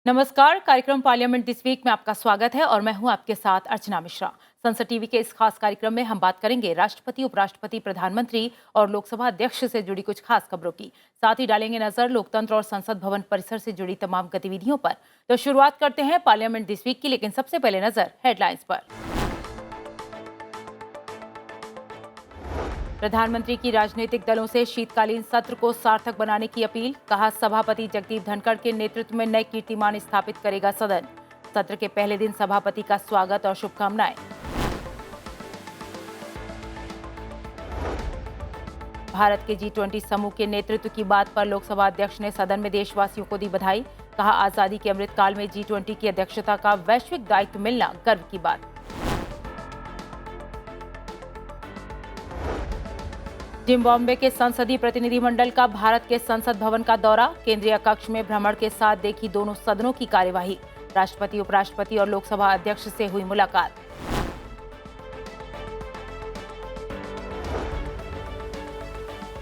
नमस्कार। कार्यक्रम parliament this week में आपका स्वागत है और मैं हूं आपके साथ अर्चना मिश्रा। संसद टीवी के इस खास कार्यक्रम में हम बात करेंगे राष्ट्रपति, उपराष्ट्रपति, प्रधानमंत्री और लोकसभा अध्यक्ष से जुड़ी कुछ खास खबरों की। साथ ही डालेंगे नजर लोकतंत्र और संसद भवन परिसर से जुड़ी तमाम गतिविधियों पर। तो शुरुआत करते हैं पार्लियामेंट दिस वीक की, लेकिन सबसे पहले नजर हेडलाइंस पर। प्रधानमंत्री की राजनीतिक दलों से शीतकालीन सत्र को सार्थक बनाने की अपील। कहा, सभापति जगदीप धनखड़ के नेतृत्व में नए कीर्तिमान स्थापित करेगा सदन। सत्र के पहले दिन सभापति का स्वागत और शुभकामनाएं। भारत के G20 समूह के नेतृत्व की बात पर लोकसभा अध्यक्ष ने सदन में देशवासियों को दी बधाई। कहा, आजादी के अमृत काल में G20 की अध्यक्षता का वैश्विक दायित्व मिलना गर्व की बात। जिम्बाब्वे के संसदीय प्रतिनिधिमंडल का भारत के संसद भवन का दौरा। केंद्रीय कक्ष में भ्रमण के साथ देखी दोनों सदनों की कार्यवाही। राष्ट्रपति, उपराष्ट्रपति और लोकसभा अध्यक्ष से हुई मुलाकात।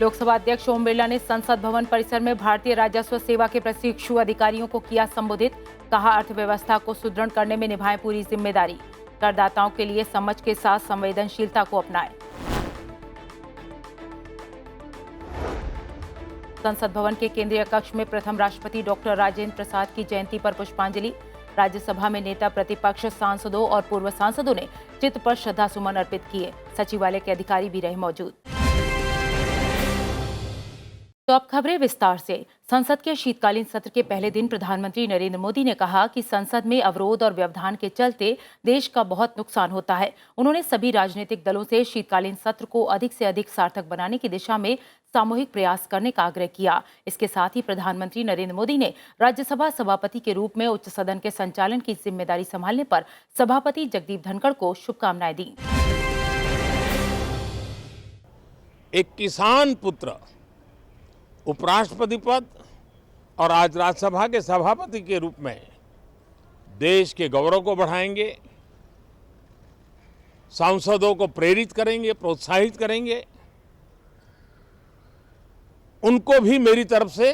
लोकसभा अध्यक्ष ओम बिरला ने संसद भवन परिसर में भारतीय राजस्व सेवा के प्रशिक्षु अधिकारियों को किया संबोधित। कहा, अर्थव्यवस्था को सुदृढ़ करने में निभाएं पूरी जिम्मेदारी। करदाताओं के लिए समझ के साथ संवेदनशीलता को अपनाएं। संसद भवन के केंद्रीय कक्ष में प्रथम राष्ट्रपति डॉक्टर राजेंद्र प्रसाद की जयंती पर पुष्पांजलि। राज्यसभा में नेता प्रतिपक्ष, सांसदों और पूर्व सांसदों ने चित्र पर श्रद्धासुमन अर्पित किए। सचिवालय के अधिकारी भी रहे मौजूद। तो अब खबरें विस्तार से। संसद के शीतकालीन सत्र के पहले दिन प्रधानमंत्री नरेंद्र मोदी ने कहा कि संसद में अवरोध और व्यवधान के चलते देश का बहुत नुकसान होता है। उन्होंने सभी राजनीतिक दलों से शीतकालीन सत्र को अधिक से अधिक सार्थक बनाने की दिशा में सामूहिक प्रयास करने का आग्रह किया। इसके साथ ही प्रधानमंत्री नरेंद्र मोदी ने राज्यसभा सभापति के रूप में उच्च सदन के संचालन की जिम्मेदारी संभालने पर सभापति जगदीप धनखड़ को शुभकामनाएं दी। एक किसान पुत्र उपराष्ट्रपति पद और आज राज्यसभा के सभापति के रूप में देश के गौरव को बढ़ाएंगे, सांसदों को प्रेरित करेंगे, प्रोत्साहित करेंगे। उनको भी मेरी तरफ से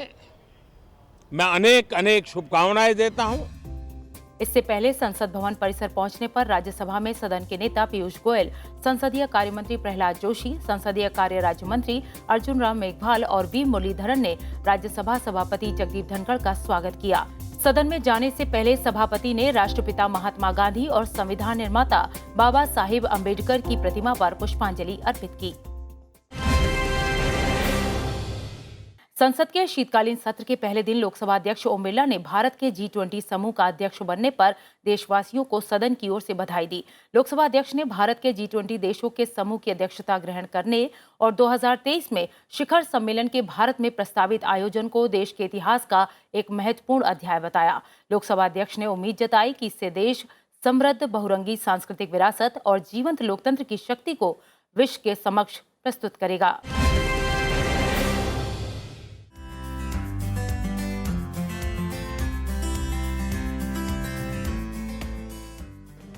मैं अनेक अनेक शुभकामनाएं देता हूं। इससे पहले संसद भवन परिसर पहुंचने पर राज्यसभा में सदन के नेता पीयूष गोयल, संसदीय कार्य मंत्री प्रहलाद जोशी, संसदीय कार्य राज्य मंत्री अर्जुन राम मेघवाल और वी मुरलीधरन ने राज्यसभा सभापति जगदीप धनखड़ का स्वागत किया। सदन में जाने से पहले सभापति ने राष्ट्रपिता महात्मा गांधी और संविधान निर्माता बाबा साहिब अम्बेडकर की प्रतिमा पर पुष्पांजलि अर्पित की। संसद के शीतकालीन सत्र के पहले दिन लोकसभा अध्यक्ष ओम बिरला ने भारत के G20 समूह का अध्यक्ष बनने पर देशवासियों को सदन की ओर से बधाई दी। लोकसभा अध्यक्ष ने भारत के G20 देशों के समूह की अध्यक्षता ग्रहण करने और 2023 में शिखर सम्मेलन के भारत में प्रस्तावित आयोजन को देश के इतिहास का एक महत्वपूर्ण अध्याय बताया। लोकसभा अध्यक्ष ने उम्मीद जताई कि इससे देश समृद्ध बहुरंगी सांस्कृतिक विरासत और जीवंत लोकतंत्र की शक्ति को विश्व के समक्ष प्रस्तुत करेगा।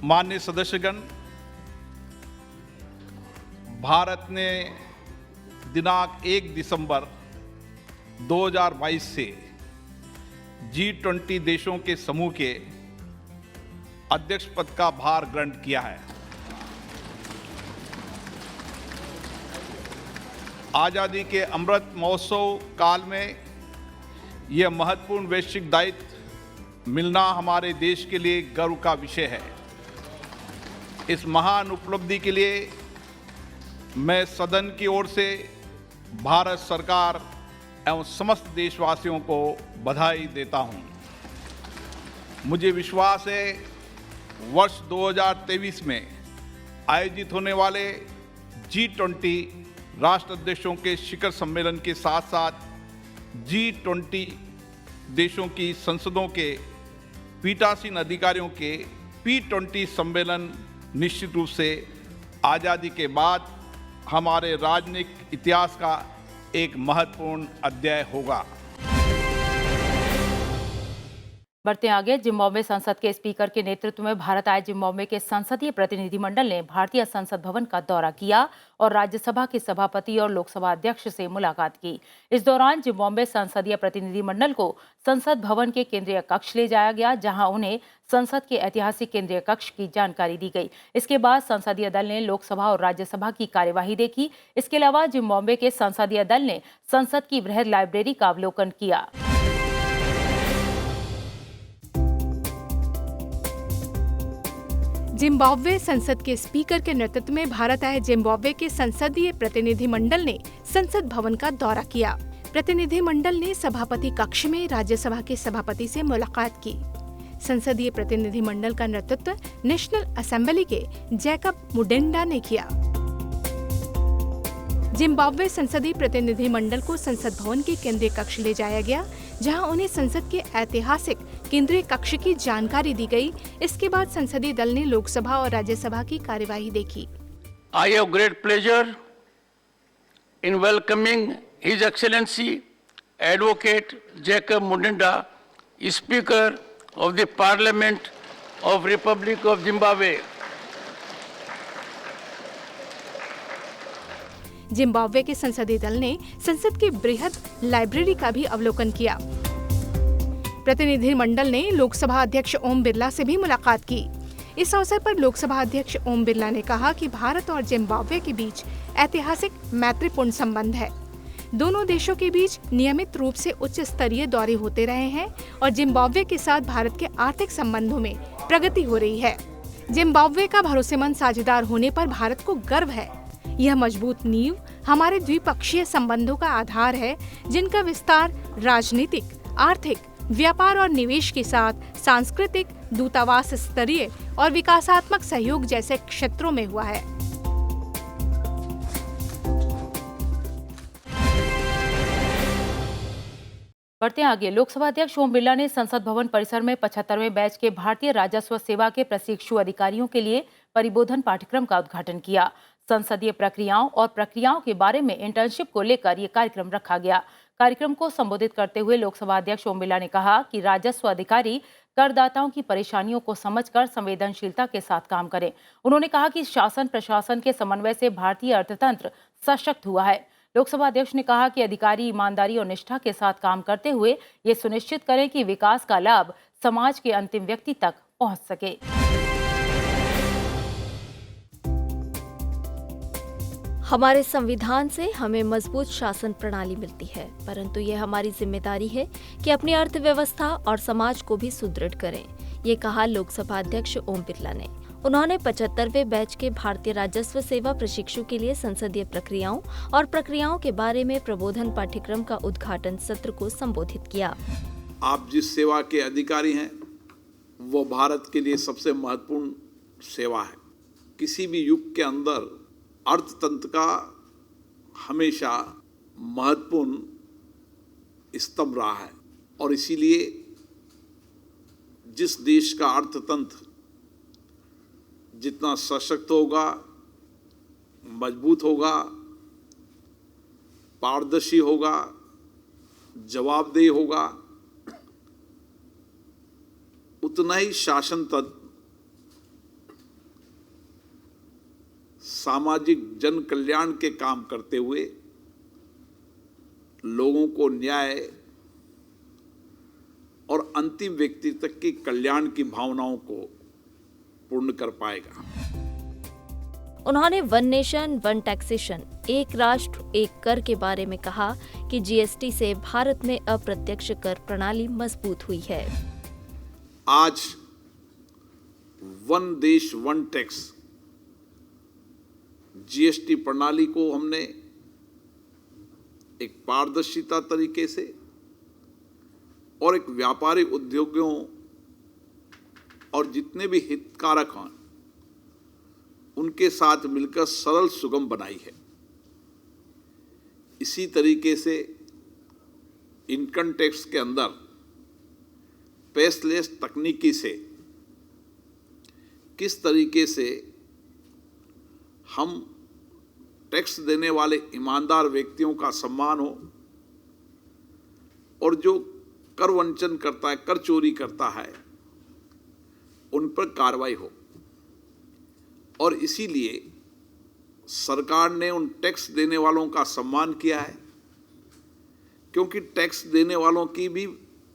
माननीय सदस्यगण, भारत ने दिनांक 1 दिसंबर 2022 से G20 देशों के समूह के अध्यक्ष पद का भार ग्रहण किया है। आज़ादी के अमृत महोत्सव काल में यह महत्वपूर्ण वैश्विक दायित्व मिलना हमारे देश के लिए गर्व का विषय है। इस महान उपलब्धि के लिए मैं सदन की ओर से भारत सरकार एवं समस्त देशवासियों को बधाई देता हूं। मुझे विश्वास है वर्ष 2023 में आयोजित होने वाले G20 राष्ट्राध्यक्षों के शिखर सम्मेलन के साथ साथ G20 देशों की संसदों के पीठासीन अधिकारियों के P20 सम्मेलन निश्चित रूप से आज़ादी के बाद हमारे राजनीतिक इतिहास का एक महत्वपूर्ण अध्याय होगा। बढ़ते आगे, जिम्बाब्वे संसद के स्पीकर के नेतृत्व में भारत आए जिम्बाब्वे के संसदीय प्रतिनिधिमंडल ने भारतीय संसद भवन का दौरा किया और राज्यसभा के सभापति और लोकसभा अध्यक्ष से मुलाकात की। इस दौरान जिम्बाब्वे संसदीय प्रतिनिधिमंडल को संसद भवन के केंद्रीय कक्ष ले जाया गया, जहां उन्हें संसद के ऐतिहासिक केंद्रीय कक्ष की जानकारी दी गई। इसके बाद संसदीय दल ने लोकसभा और राज्यसभा की कार्यवाही देखी। इसके अलावा जिम्बाब्वे के संसदीय दल ने संसद की बृहद लाइब्रेरी का अवलोकन किया। जिम्बाब्वे संसद के स्पीकर के नेतृत्व में भारत आए जिम्बाब्वे के संसदीय प्रतिनिधिमंडल ने संसद भवन का दौरा किया। प्रतिनिधिमंडल ने सभापति कक्ष में राज्यसभा के सभापति से मुलाकात की। संसदीय प्रतिनिधिमंडल का नेतृत्व नेशनल असेंबली के जैकब मुडिंडा ने किया। जिम्बाब्वे संसदीय प्रतिनिधिमंडल को संसद भवन के केंद्रीय कक्ष ले जाया गया, जहां उन्हें संसद के ऐतिहासिक केंद्रीय कक्ष की जानकारी दी गई। इसके बाद संसदीय दल ने लोकसभा और राज्यसभा की कार्यवाही देखी। I have great pleasure in welcoming His Excellency Advocate Jacob Mudinda, Speaker of the Parliament of Republic of Zimbabwe. Zimbabwe के संसदीय दल ने संसद की बृहद लाइब्रेरी का भी अवलोकन किया। प्रतिनिधिमंडल ने लोकसभा अध्यक्ष ओम बिरला से भी मुलाकात की। इस अवसर पर लोकसभा अध्यक्ष ओम बिरला ने कहा कि भारत और जिम्बाब्वे के बीच ऐतिहासिक मैत्रीपूर्ण संबंध है। दोनों देशों के बीच नियमित रूप से उच्च स्तरीय दौरे होते रहे हैं और जिम्बाब्वे के साथ भारत के आर्थिक संबंधों में प्रगति हो रही है। जिम्बाब्वे का भरोसेमंद साझेदार होने पर भारत को गर्व है। यह मजबूत नींव हमारे द्विपक्षीय संबंधों का आधार है, जिनका विस्तार राजनीतिक, आर्थिक, व्यापार और निवेश के साथ सांस्कृतिक, दूतावास स्तरीय और विकासात्मक सहयोग जैसे क्षेत्रों में हुआ है। बढ़ते आगे, लोकसभा अध्यक्ष ओम बिरला ने संसद भवन परिसर में 75वें बैच के भारतीय राजस्व सेवा के प्रशिक्षु अधिकारियों के लिए परिबोधन पाठ्यक्रम का उद्घाटन किया। संसदीय प्रक्रियाओं के बारे में इंटर्नशिप को लेकर यह कार्यक्रम रखा गया। कार्यक्रम को संबोधित करते हुए लोकसभा अध्यक्ष ओम बिरला ने कहा कि राजस्व अधिकारी करदाताओं की परेशानियों को समझकर संवेदनशीलता के साथ काम करें। उन्होंने कहा कि शासन प्रशासन के समन्वय से भारतीय अर्थतंत्र सशक्त हुआ है। लोकसभा अध्यक्ष ने कहा कि अधिकारी ईमानदारी और निष्ठा के साथ काम करते हुए ये सुनिश्चित करें कि विकास का लाभ समाज के अंतिम व्यक्ति तक पहुंच सके। हमारे संविधान से हमें मजबूत शासन प्रणाली मिलती है, परंतु यह हमारी जिम्मेदारी है कि अपनी अर्थव्यवस्था और समाज को भी सुदृढ़ करें। ये कहा लोकसभा अध्यक्ष ओम बिरला ने। उन्होंने 75वें बैच के भारतीय राजस्व सेवा प्रशिक्षु के लिए संसदीय प्रक्रियाओं और प्रक्रियाओं के बारे में प्रबोधन पाठ्यक्रम का उद्घाटन सत्र को संबोधित किया। आप जिस सेवा के अधिकारी हैं, वो भारत के लिए सबसे महत्वपूर्ण सेवा है। किसी भी युग के अंदर अर्थतंत्र का हमेशा महत्वपूर्ण स्तंभ रहा है और इसीलिए जिस देश का अर्थतंत्र जितना सशक्त होगा, मजबूत होगा, पारदर्शी होगा, जवाबदेह होगा, उतना ही शासन तंत्र सामाजिक जन कल्याण के काम करते हुए लोगों को न्याय और अंतिम व्यक्ति तक की कल्याण की भावनाओं को पूर्ण कर पाएगा। उन्होंने वन नेशन वन टैक्सेशन, एक राष्ट्र एक कर के बारे में कहा कि जीएसटी से भारत में अप्रत्यक्ष कर प्रणाली मजबूत हुई है। आज वन देश वन टैक्स जीएसटी प्रणाली को हमने एक पारदर्शिता तरीके से और एक व्यापारिक उद्योगों और जितने भी हितधारक हैं उनके साथ मिलकर सरल सुगम बनाई है। इसी तरीके से इनकम टैक्स के अंदर पेसलेस तकनीकी से किस तरीके से हम टैक्स देने वाले ईमानदार व्यक्तियों का सम्मान हो और जो कर वंचन करता है, कर चोरी करता है, उन पर कार्रवाई हो। और इसीलिए सरकार ने उन टैक्स देने वालों का सम्मान किया है, क्योंकि टैक्स देने वालों की भी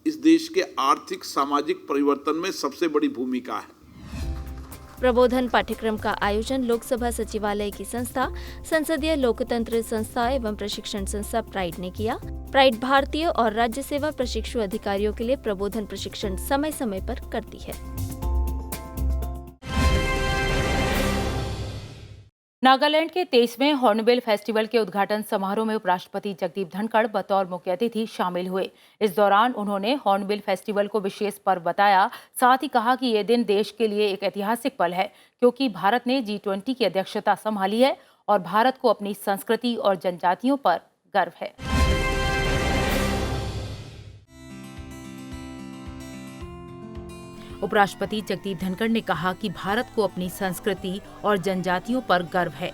इस देश के आर्थिक सामाजिक परिवर्तन में सबसे बड़ी भूमिका है। प्रबोधन पाठ्यक्रम का आयोजन लोकसभा सचिवालय की संस्था संसदीय लोकतंत्र संस्था एवं प्रशिक्षण संस्था प्राइड ने किया। प्राइड भारतीय और राज्य सेवा प्रशिक्षु अधिकारियों के लिए प्रबोधन प्रशिक्षण समय समय पर करती है। नागालैंड के 23वें हॉर्नबिल फेस्टिवल के उद्घाटन समारोह में उपराष्ट्रपति जगदीप धनखड़ बतौर मुख्य अतिथि शामिल हुए। इस दौरान उन्होंने हॉर्नबिल फेस्टिवल को विशेष पर्व बताया। साथ ही कहा कि ये दिन देश के लिए एक ऐतिहासिक पल है, क्योंकि भारत ने G20 की अध्यक्षता संभाली है और भारत को अपनी संस्कृति और जनजातियों पर गर्व है। उपराष्ट्रपति जगदीप धनखड़ ने कहा कि भारत को अपनी संस्कृति और जनजातियों पर गर्व है।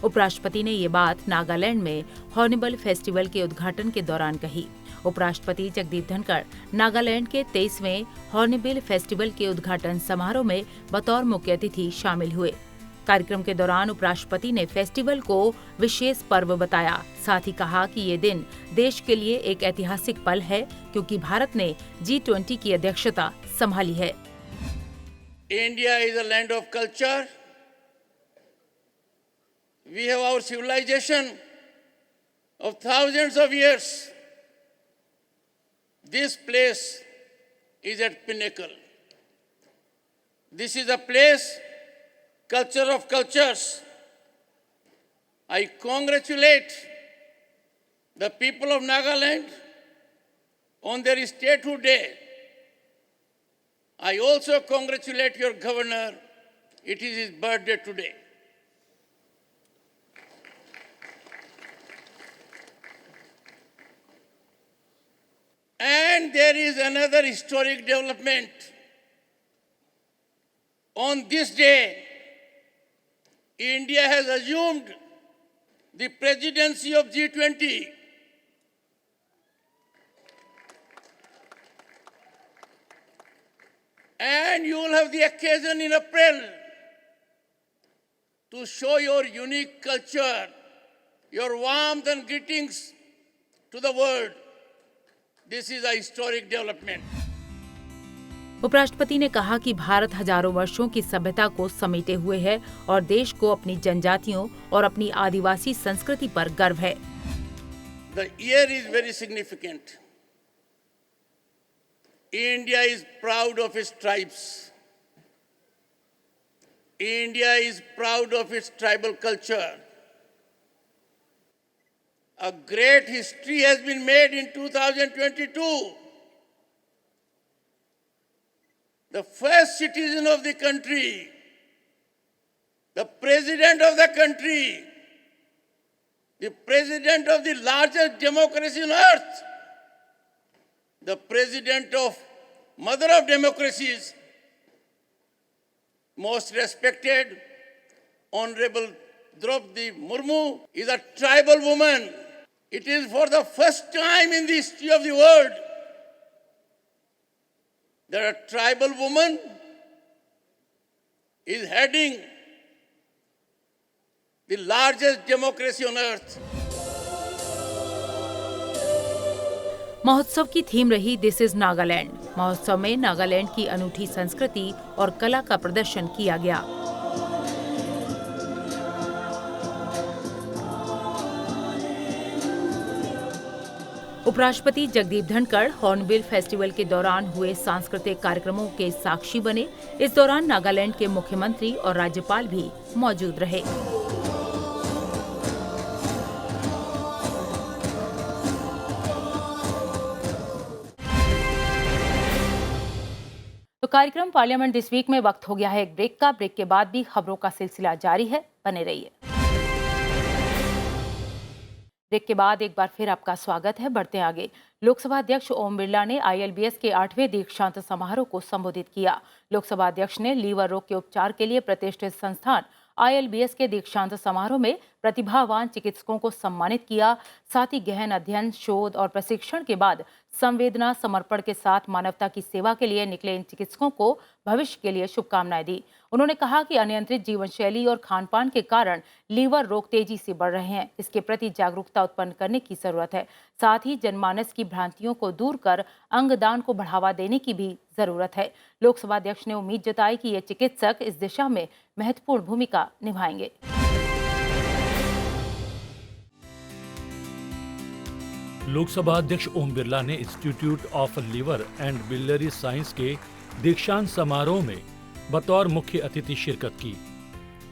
उपराष्ट्रपति ने ये बात नागालैंड में हॉर्नबिल फेस्टिवल के उद्घाटन के दौरान कही। उपराष्ट्रपति जगदीप धनखड़ नागालैंड के 23वें हॉर्नबिल फेस्टिवल के उद्घाटन समारोह में बतौर मुख्य अतिथि शामिल हुए। कार्यक्रम के दौरान उपराष्ट्रपति ने फेस्टिवल को विशेष पर्व बताया। साथ ही कहा कि ये दिन देश के लिए एक ऐतिहासिक पल है, क्योंकि भारत ने G20 की अध्यक्षता संभाली है। India is a land of culture. We have our civilization of thousands of years. This place is at pinnacle. This is a place, culture of cultures. I congratulate the people of Nagaland on their statehood day. I also congratulate your governor. It is his birthday today. And there is another historic development. On this day, India has assumed the presidency of G20. And you will have the occasion in April to show your unique culture, your warmth and greetings to the world. This is a historic development. उपराष्ट्रपति ने कहा कि भारत हजारों वर्षों की सभ्यता को समेटे हुए है और देश को अपनी जनजातियों और अपनी आदिवासी संस्कृति पर गर्व है। The year is very significant. India is proud of its tribes. India is proud of its tribal culture. A great history has been made in 2022. The first citizen of the country, the president of the country, the president of the largest democracy on earth, the president of mother of democracies, most respected, Honorable Draupadi Murmu, is a tribal woman. It is for the first time in the history of the world that a tribal woman is heading the largest democracy on earth. महोत्सव की theme रही this is Nagaland. महोत्सव में नागालैंड की अनूठी संस्कृति और कला का प्रदर्शन किया गया। उपराष्ट्रपति जगदीप धनखड़ हॉर्नबिल फेस्टिवल के दौरान हुए सांस्कृतिक कार्यक्रमों के साक्षी बने। इस दौरान नागालैंड के मुख्यमंत्री और राज्यपाल भी मौजूद रहे। तो कार्यक्रम पार्लियामेंट दिस वीक में वक्त हो गया है एक ब्रेक का। ब्रेक के बाद भी खबरों का सिलसिला जारी है, बने रहिए। ब्रेक के बाद एक बार फिर आपका स्वागत है। बढ़ते आगे। लोकसभा अध्यक्ष ओम बिरला ने ILBS के 8वें दीक्षांत समारोह को संबोधित किया। लोकसभा अध्यक्ष ने लीवर रोग के उपचार के लिए प्रतिष्ठित संस्थान ILBS के दीक्षांत समारोह में प्रतिभावान चिकित्सकों को सम्मानित किया। साथ ही गहन अध्ययन, शोध और प्रशिक्षण के बाद संवेदना, समर्पण के साथ मानवता की सेवा के लिए निकले इन चिकित्सकों को भविष्य के लिए शुभकामनाएं दी। उन्होंने कहा कि अनियंत्रित जीवन शैली और खान-पान के कारण लीवर रोग तेजी से बढ़ रहे हैं। इसके प्रति जागरूकता उत्पन्न करने की जरूरत है। साथ ही जनमानस की भ्रांतियों को दूर कर अंगदान को बढ़ावा देने की भी जरूरत है। लोकसभा अध्यक्ष ने उम्मीद जताई कि ये चिकित्सक इस दिशा में महत्वपूर्ण भूमिका निभाएंगे। लोकसभा अध्यक्ष ओम बिरला ने institute of liver and biliary science के दीक्षांत समारोह में बतौर मुख्य अतिथि शिरकत की।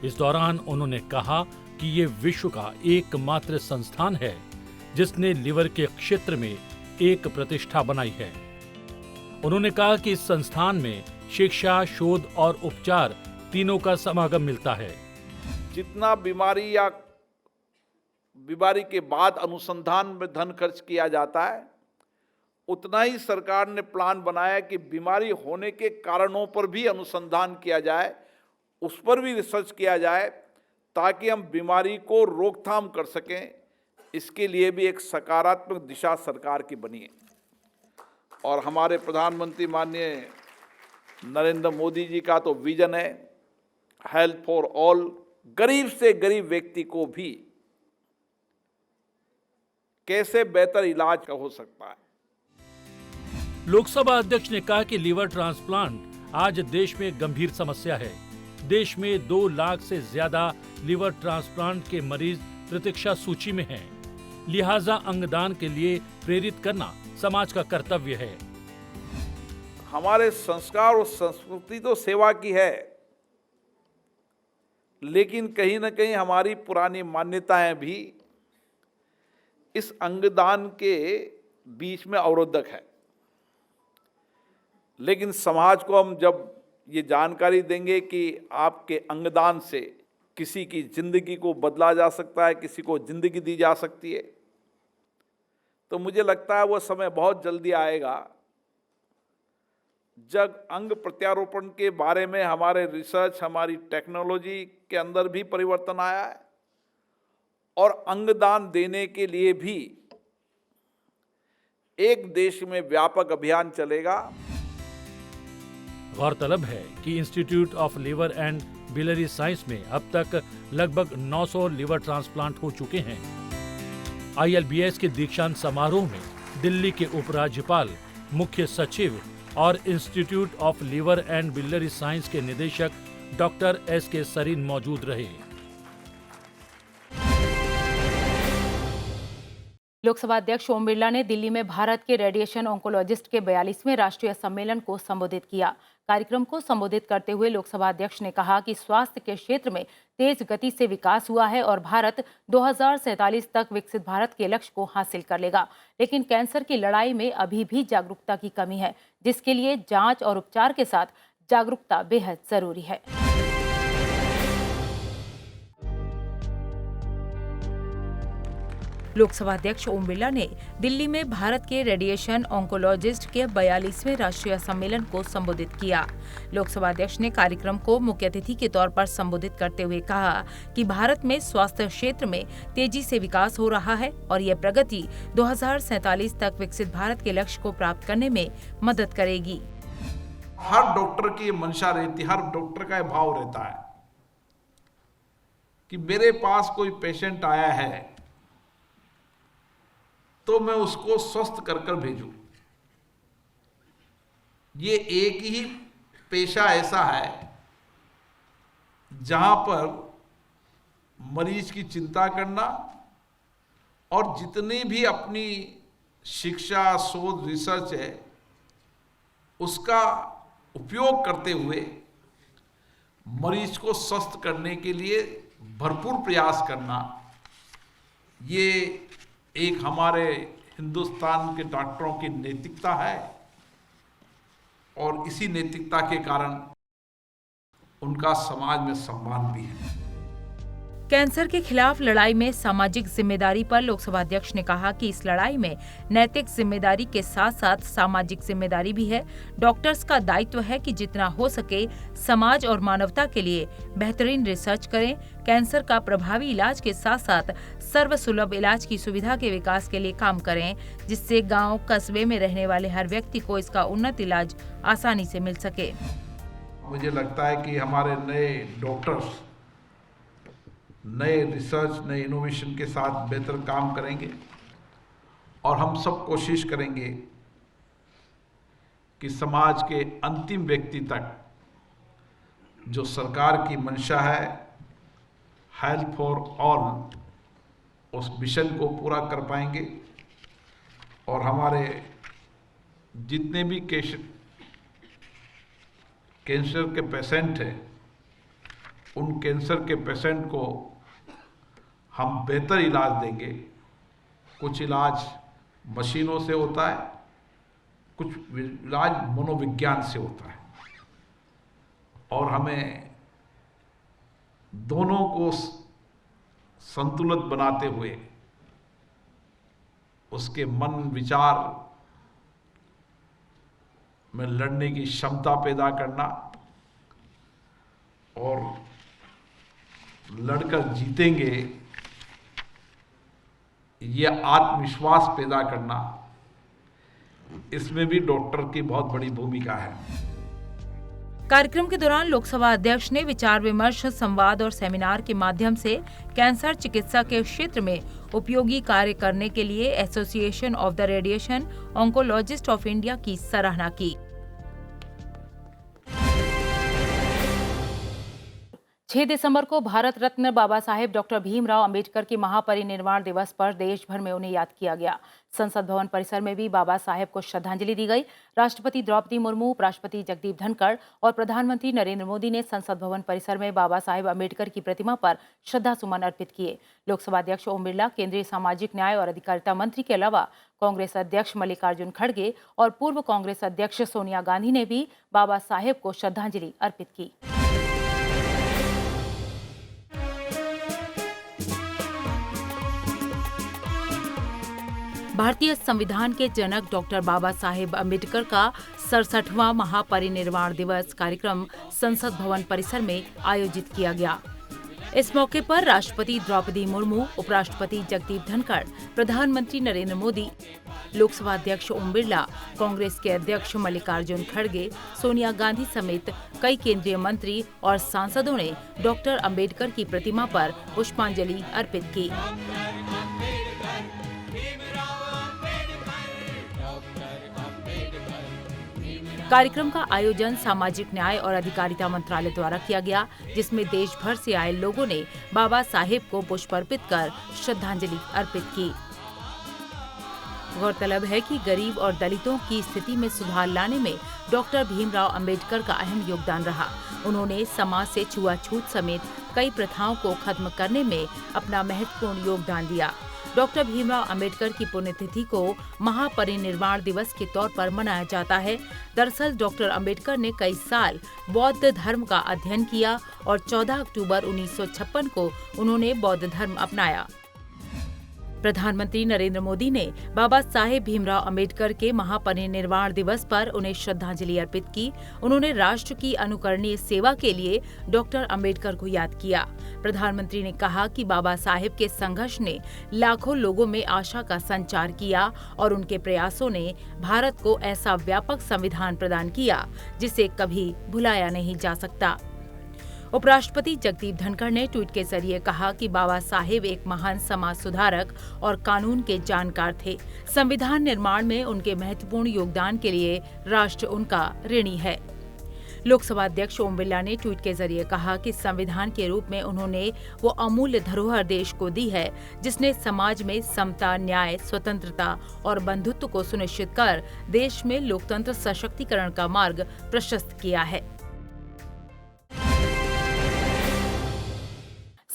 इस दौरान उन्होंने कहा कि ये विश्व का एकमात्र संस्थान है जिसने लीवर के क्षेत्र में एक प्रतिष्ठा बनाई है। उन्होंने कहा कि इस संस्थान में शिक्षा, शोध और उपचार तीनों का समागम मिलता है। जितना बीमारी के बाद अनुसंधान में धन खर्च किया जाता है, उतना ही सरकार ने प्लान बनाया कि बीमारी होने के कारणों पर भी अनुसंधान किया जाए, उस पर भी रिसर्च किया जाए, ताकि हम बीमारी को रोकथाम कर सकें। इसके लिए भी एक सकारात्मक दिशा सरकार की बनी है। और हमारे प्रधानमंत्री माननीय नरेंद्र मोदी जी का तो विजन है हेल्थ फॉर ऑल, गरीब से गरीब व्यक्ति को भी कैसे बेहतर इलाज का हो सकता है। लोकसभा अध्यक्ष ने कहा कि लीवर ट्रांसप्लांट आज देश में गंभीर समस्या है। देश में 2 लाख से ज्यादा लीवर ट्रांसप्लांट के मरीज प्रतीक्षा सूची में हैं। लिहाजा अंगदान के लिए प्रेरित करना समाज का कर्तव्य है। हमारे संस्कार और संस्कृति तो सेवा की है, लेकिन कहीं न कहीं हमारी पुरानी मान्यताएं भी इस अंगदान के बीच में अवरोधक है। लेकिन समाज को हम जब ये जानकारी देंगे कि आपके अंगदान से किसी की जिंदगी को बदला जा सकता है, किसी को जिंदगी दी जा सकती है, तो मुझे लगता है वो समय बहुत जल्दी आएगा जब अंग प्रत्यारोपण के बारे में हमारे रिसर्च, हमारी टेक्नोलॉजी के अंदर भी परिवर्तन आया है और अंगदान देने के लिए भी एक देश में व्यापक अभियान चलेगा। गौरतलब है कि institute of liver and biliary science में अब तक लगभग 900 लीवर ट्रांसप्लांट हो चुके हैं। ILBS के दीक्षांत समारोह में दिल्ली के उपराज्यपाल, मुख्य सचिव और institute of liver and biliary science के निदेशक डॉक्टर SK सरीन मौजूद रहे। लोकसभा अध्यक्ष ओम बिरला ने दिल्ली में भारत के रेडिएशन ऑन्कोलॉजिस्ट के 42वें राष्ट्रीय सम्मेलन को संबोधित किया। कार्यक्रम को संबोधित करते हुए लोकसभा अध्यक्ष ने कहा कि स्वास्थ्य के क्षेत्र में तेज गति से विकास हुआ है और भारत 2047 तक विकसित भारत के लक्ष्य को हासिल कर लेगा। लेकिन कैंसर की लड़ाई में अभी भी जागरूकता की कमी है, जिसके लिए जांच और उपचार के साथ जागरूकता बेहद जरूरी है। लोकसभा अध्यक्ष ओम बिरला ने दिल्ली में भारत के रेडिएशन ऑन्कोलॉजिस्ट के 42वें राष्ट्रीय सम्मेलन को संबोधित किया। लोकसभा अध्यक्ष ने कार्यक्रम को मुख्य अतिथि के तौर पर संबोधित करते हुए कहा कि भारत में स्वास्थ्य क्षेत्र में तेजी से विकास हो रहा है और यह प्रगति 2047 तक विकसित भारत के लक्ष्य को प्राप्त करने में मदद करेगी। हर डॉक्टर की मंशा रहती है, हर डॉक्टर का भाव रहता है कि मेरे पास कोई पेशेंट आया है तो मैं उसको स्वस्थ कर कर भेजूं। ये एक ही पेशा ऐसा है जहां पर मरीज की चिंता करना और जितनी भी अपनी शिक्षा, शोध, रिसर्च है उसका उपयोग करते हुए मरीज को स्वस्थ करने के लिए भरपूर प्रयास करना, ये एक हमारे हिंदुस्तान के डॉक्टरों की नैतिकता है और इसी नैतिकता के कारण उनका समाज में सम्मान भी है। कैंसर के खिलाफ लड़ाई में सामाजिक जिम्मेदारी पर लोकसभा अध्यक्ष ने कहा कि इस लड़ाई में नैतिक जिम्मेदारी के साथ साथ सामाजिक जिम्मेदारी भी है। डॉक्टर्स का दायित्व है कि जितना हो सके समाज और मानवता के लिए बेहतरीन रिसर्च करें। कैंसर का प्रभावी इलाज के साथ साथ सर्वसुलभ इलाज की सुविधा के विकास के लिए काम करें, जिससे गांव कस्बे में रहने वाले हर व्यक्ति को इसका उन्नत इलाज आसानी से मिल सके। मुझे लगता है कि हमारे नए डॉक्टर्स नए रिसर्च, नए इनोवेशन के साथ बेहतर काम करेंगे और हम सब कोशिश करेंगे कि समाज के अंतिम व्यक्ति तक जो सरकार की मंशा है हेल्थ फॉर ऑल, उस मिशन को पूरा कर पाएंगे और हमारे जितने भी कैंसर के पेशेंट हैं उन कैंसर के पेशेंट को हम बेहतर इलाज देंगे। कुछ इलाज मशीनों से होता है, कुछ इलाज मनोविज्ञान से होता है और हमें दोनों को संतुलित बनाते हुए उसके मन विचार में लड़ने की क्षमता पैदा करना और लड़कर जीतेंगे ये आत्मविश्वास पैदा करना, इसमें भी डॉक्टर की बहुत बड़ी भूमिका है। कार्यक्रम के दौरान लोकसभा अध्यक्ष ने विचार विमर्श, संवाद और सेमिनार के माध्यम से कैंसर चिकित्सा के क्षेत्र में उपयोगी कार्य करने के लिए association of the radiation oncologist of India की सराहना की। 6 दिसंबर को भारत रत्न बाबा साहेब डॉक्टर भीमराव अंबेडकर के महापरिनिर्वाण दिवस पर देश भर में उन्हें याद किया गया। संसद भवन परिसर में भी बाबा साहेब को श्रद्धांजलि दी गई। राष्ट्रपति द्रौपदी मुर्मू, उपराष्ट्रपति जगदीप धनखड़ और प्रधानमंत्री नरेंद्र मोदी ने संसद भवन परिसर में बाबा साहेब अंबेडकर की प्रतिमा पर श्रद्धासुमन अर्पित किए। लोकसभा अध्यक्ष ओम बिरला, केंद्रीय सामाजिक न्याय और अधिकारिता मंत्री के अलावा कांग्रेस अध्यक्ष मल्लिकार्जुन खड़गे और पूर्व कांग्रेस अध्यक्ष सोनिया गांधी ने भी बाबा साहेब को श्रद्धांजलि अर्पित की। भारतीय संविधान के जनक डॉक्टर बाबा साहेब अंबेडकर का 67वां महापरिनिर्वाण दिवस कार्यक्रम संसद भवन परिसर में आयोजित किया गया। इस मौके पर राष्ट्रपति द्रौपदी मुर्मू, उपराष्ट्रपति जगदीप धनखड़, प्रधानमंत्री नरेंद्र मोदी, लोकसभा अध्यक्ष ओम बिरला, कांग्रेस के अध्यक्ष मल्लिकार्जुन खड़गे, सोनिया गांधी समेत कई केंद्रीय मंत्री और सांसदों ने डॉक्टर अंबेडकर की प्रतिमा पर पुष्पांजलि अर्पित की। कार्यक्रम का आयोजन सामाजिक न्याय और अधिकारिता मंत्रालय द्वारा किया गया, जिसमें देश भर से आए लोगों ने बाबा साहेब को पुष्प अर्पित कर श्रद्धांजलि अर्पित की। गौरतलब है कि गरीब और दलितों की स्थिति में सुधार लाने में डॉक्टर भीमराव अंबेडकर का अहम योगदान रहा। उन्होंने समाज से छुआछूत समेत कई प्रथाओं को खत्म करने में अपना महत्वपूर्ण योगदान दिया। डॉक्टर भीमराव अंबेडकर की पुण्यतिथि को महापरिनिर्वाण दिवस के तौर पर मनाया जाता है। दरअसल डॉक्टर अंबेडकर ने कई साल बौद्ध धर्म का अध्ययन किया और 14 अक्टूबर 1956 को उन्होंने बौद्ध धर्म अपनाया। प्रधानमंत्री नरेंद्र मोदी ने बाबा साहेब भीमराव अंबेडकर के महापरिनिर्वाण दिवस पर उन्हें श्रद्धांजलि अर्पित की। उन्होंने राष्ट्र की अनुकरणीय सेवा के लिए डॉक्टर अंबेडकर को याद किया। प्रधानमंत्री ने कहा कि बाबा साहेब के संघर्ष ने लाखों लोगों में आशा का संचार किया और उनके प्रयासों ने भारत को ऐसा व्यापक संविधान प्रदान किया जिसे कभी भुलाया नहीं जा सकता। उपराष्ट्रपति जगदीप धनखड़ ने ट्वीट के जरिए कहा कि बाबा साहेब एक महान समाज सुधारक और कानून के जानकार थे। संविधान निर्माण में उनके महत्वपूर्ण योगदान के लिए राष्ट्र उनका ऋणी है। लोकसभा अध्यक्ष ओम बिरला ने ट्वीट के जरिए कहा कि संविधान के रूप में उन्होंने वो अमूल्य धरोहर देश को दी है जिसने समाज में समता, न्याय, स्वतंत्रता और बंधुत्व को सुनिश्चित कर देश में लोकतंत्र सशक्तिकरण का मार्ग प्रशस्त किया है।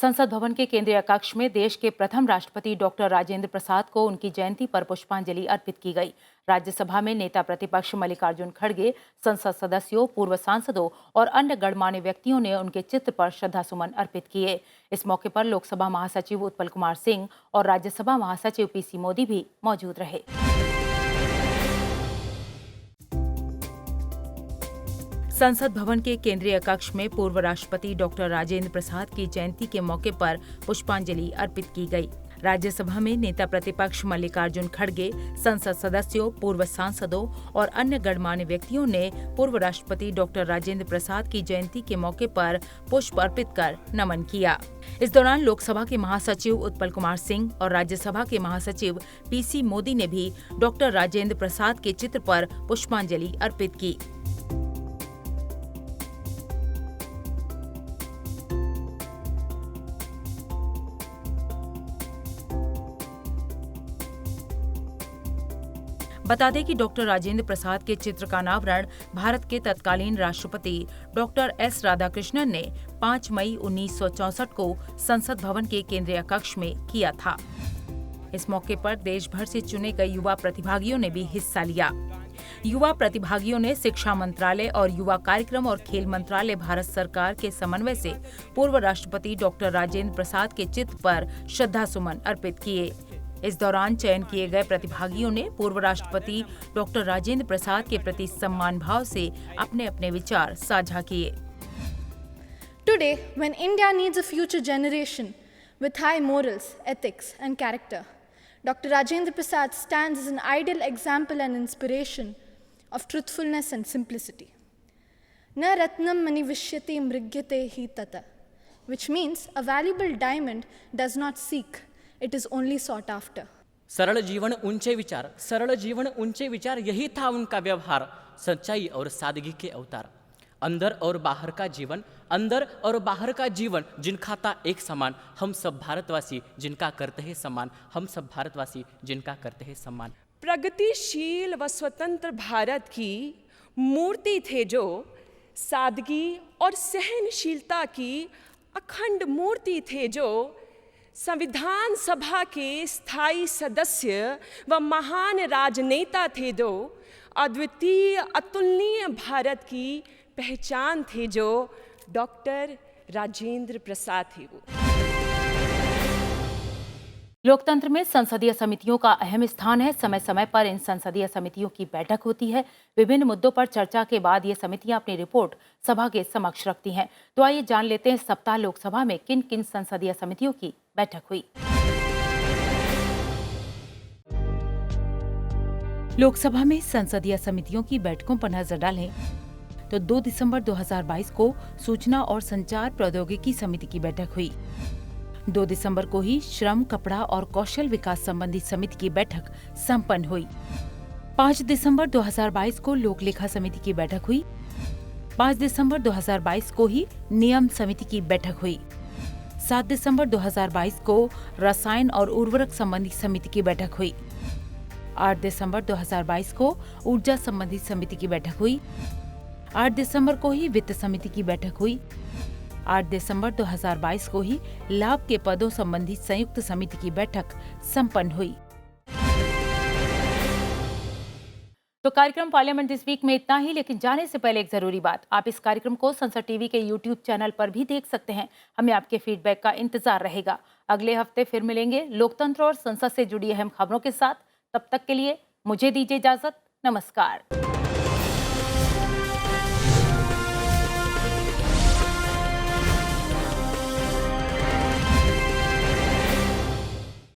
संसद भवन के केंद्रीय कक्ष में देश के प्रथम राष्ट्रपति डॉक्टर राजेंद्र प्रसाद को उनकी जयंती पर पुष्पांजलि अर्पित की गई। राज्यसभा में नेता प्रतिपक्ष मल्लिकार्जुन खड़गे, संसद सदस्यों, पूर्व सांसदों और अन्य गणमान्य व्यक्तियों ने उनके चित्र पर श्रद्धासुमन अर्पित किए। इस मौके पर लोकसभा महासचिव उत्पल कुमार सिंह और राज्यसभा महासचिव पीसी मोदी भी मौजूद रहे। संसद भवन के केंद्रीय कक्ष में पूर्व राष्ट्रपति डॉक्टर राजेंद्र प्रसाद की जयंती के मौके पर पुष्पांजलि अर्पित की गई। राज्यसभा में नेता प्रतिपक्ष मल्लिकार्जुन खड़गे, संसद सदस्यों, पूर्व सांसदों और अन्य गणमान्य व्यक्तियों ने पूर्व राष्ट्रपति डॉक्टर राजेंद्र प्रसाद की जयंती के मौके पर पुष्प अर्पित कर नमन किया। इस दौरान लोकसभा के महासचिव उत्पल कुमार सिंह और राज्यसभा के महासचिव पीसी मोदी ने भी डॉक्टर राजेंद्र प्रसाद के चित्र पर पुष्पांजलि अर्पित की। बता दें कि डॉक्टर राजेंद्र प्रसाद के चित्र का अनावरण भारत के तत्कालीन राष्ट्रपति डॉक्टर एस राधाकृष्णन ने 5 मई 1964 को संसद भवन के केंद्रीय कक्ष में किया था। इस मौके पर देश भर से चुने गए युवा प्रतिभागियों ने भी हिस्सा लिया। युवा प्रतिभागियों ने शिक्षा मंत्रालय और युवा कार्यक्रम और खेल मंत्रालय भारत सरकार के समन्वय से पूर्व राष्ट्रपति डॉक्टर राजेंद्र प्रसाद के चित्र पर श्रद्धासुमन अर्पित किए। इस दौरान चयन किए गए प्रतिभागियों ने पूर्व राष्ट्रपति डॉक्टर राजेंद्र प्रसाद के प्रति सम्मान भाव से अपने अपने विचार साझा किए। Today, when India needs a future generation with high morals, ethics and character, Dr. Rajendra Prasad stands as an ideal example and inspiration of truthfulness and simplicity. Na ratnam manivishyate mrigyate hi tata, which means a valuable diamond does not seek, it is only sought after. सरल जीवन ऊंचे विचार, सरल जीवन ऊंचे विचार, यही था उनका व्यवहार, सच्चाई और सादगी के अवतार। अंदर और बाहर का जीवन, अंदर और बाहर का जीवन, जिनका था एक समान, हम सब भारतवासी जिनका करते हैं सम्मान, हम सब भारतवासी जिनका करते हैं सम्मान। प्रगतिशील व स्वतंत्र भारत की मूर्ति थे जो, सादगी और सहनशीलता की अखंड मूर्ति थे जो, संविधान सभा के स्थायी सदस्य व महान राजनेता थे जो, अद्वितीय अतुलनीय भारत की पहचान थे जो, डॉक्टर राजेंद्र प्रसाद थे वो। लोकतंत्र में संसदीय समितियों का अहम स्थान है। समय समय पर इन संसदीय समितियों की बैठक होती है। विभिन्न मुद्दों पर चर्चा के बाद ये समितियां अपनी रिपोर्ट सभा के समक्ष रखती हैं। तो आइए जान लेते हैं इस सप्ताह लोकसभा में किन किन संसदीय समितियों की बैठक हुई। लोकसभा में संसदीय समितियों की बैठकों पर नजर डालें तो 2 दिसंबर 2022 को सूचना और संचार प्रौद्योगिकी समिति की बैठक हुई। 2 दिसंबर को ही श्रम, कपड़ा और कौशल विकास संबंधी समिति की बैठक संपन्न हुई। 5 दिसंबर 2022 को लोक लेखा समिति की बैठक हुई। 5 दिसंबर 2022 को ही नियम समिति की बैठक हुई। 7 दिसंबर 2022 को रसायन और उर्वरक संबंधी समिति की बैठक हुई। 8 दिसंबर 2022 को ऊर्जा संबंधी समिति की बैठक हुई। 8 दिसंबर को ही वित्त समिति की बैठक हुई। 8 दिसंबर 2022 को ही लाभ के पदों संबंधी संयुक्त समिति की बैठक संपन्न हुई। तो कार्यक्रम पार्लियामेंट दिस वीक में इतना ही, लेकिन जाने से पहले एक जरूरी बात, आप इस कार्यक्रम को संसद टीवी के यूट्यूब चैनल पर भी देख सकते हैं। हमें आपके फीडबैक का इंतजार रहेगा। अगले हफ्ते फिर मिलेंगे लोकतंत्र और संसद से जुड़ी अहम खबरों के साथ। तब तक के लिए मुझे दीजिए इजाजत। नमस्कार।